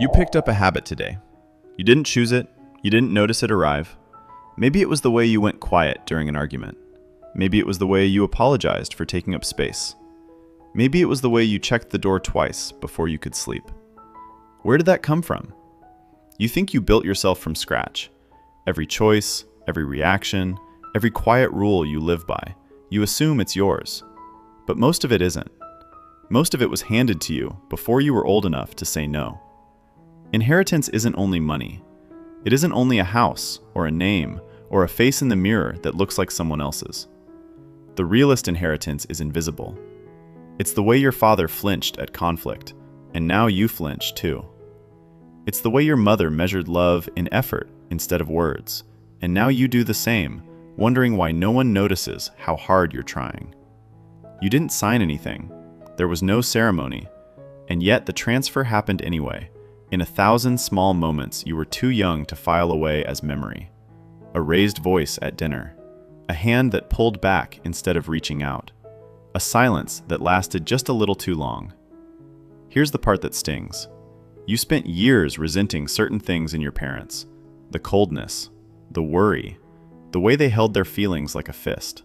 You picked up a habit today. You didn't choose it, you didn't notice it arrive. Maybe it was the way you went quiet during an argument. Maybe it was the way you apologized for taking up space. Maybe it was the way you checked the door twice before you could sleep. Where did that come from? You think you built yourself from scratch. Every choice, every reaction, every quiet rule you live by, you assume it's yours. But most of it isn't. Most of it was handed to you before you were old enough to say no. Inheritance isn't only money. It isn't only a house or a name or a face in the mirror that looks like someone else's. The realest inheritance is invisible. It's the way your father flinched at conflict, and now you flinch too. It's the way your mother measured love in effort instead of words, and now you do the same, wondering why no one notices how hard you're trying. You didn't sign anything. There was no ceremony, and yet the transfer happened anyway. In 1,000 small moments you were too young to file away as memory. A raised voice at dinner. A hand that pulled back instead of reaching out. A silence that lasted just a little too long. Here's the part that stings. You spent years resenting certain things in your parents. The coldness, the worry, the way they held their feelings like a fist.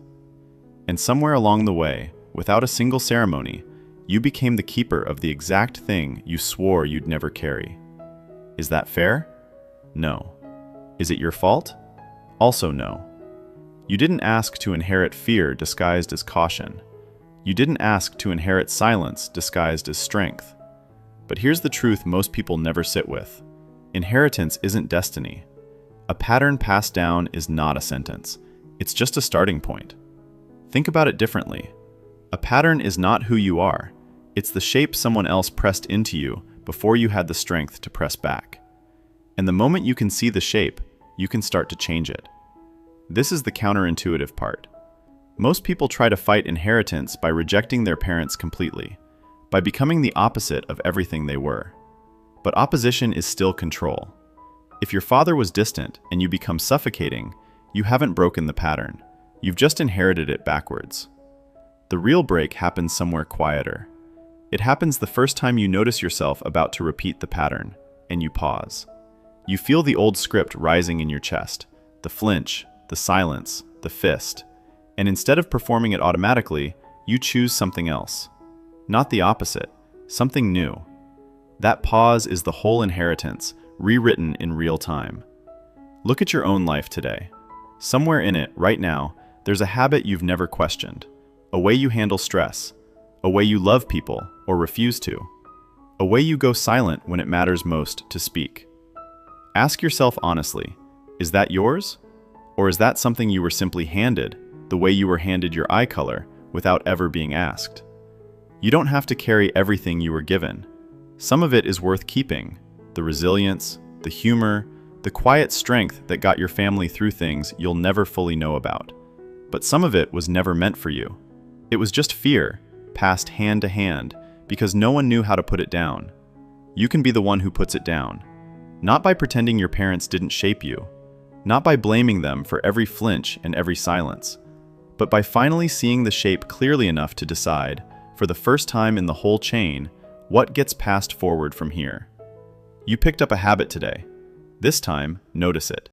And somewhere along the way, without a single ceremony, you became the keeper of the exact thing you swore you'd never carry. Is that fair? No. Is it your fault? Also no. You didn't ask to inherit fear disguised as caution. You didn't ask to inherit silence disguised as strength. But here's the truth most people never sit with. Inheritance isn't destiny. A pattern passed down is not a sentence. It's just a starting point. Think about it differently. A pattern is not who you are. It's the shape someone else pressed into you before you had the strength to press back. And the moment you can see the shape, you can start to change it. This is the counterintuitive part. Most people try to fight inheritance by rejecting their parents completely, by becoming the opposite of everything they were. But opposition is still control. If your father was distant and you become suffocating, you haven't broken the pattern. You've just inherited it backwards. The real break happens somewhere quieter. It happens the first time you notice yourself about to repeat the pattern, and you pause. You feel the old script rising in your chest, the flinch, the silence, the fist, and instead of performing it automatically, you choose something else. Not the opposite, something new. That pause is the whole inheritance, rewritten in real time. Look at your own life today. Somewhere in it, right now, there's a habit you've never questioned, a way you handle stress, a way you love people or refuse to, a way you go silent when it matters most to speak. Ask yourself honestly, is that yours? Or is that something you were simply handed, the way you were handed your eye color, without ever being asked? You don't have to carry everything you were given. Some of it is worth keeping, the resilience, the humor, the quiet strength that got your family through things you'll never fully know about. But some of it was never meant for you. It was just fear, passed hand to hand, because no one knew how to put it down. You can be the one who puts it down. Not by pretending your parents didn't shape you, not by blaming them for every flinch and every silence, but by finally seeing the shape clearly enough to decide, for the first time in the whole chain, what gets passed forward from here. You picked up a habit today. This time, notice it.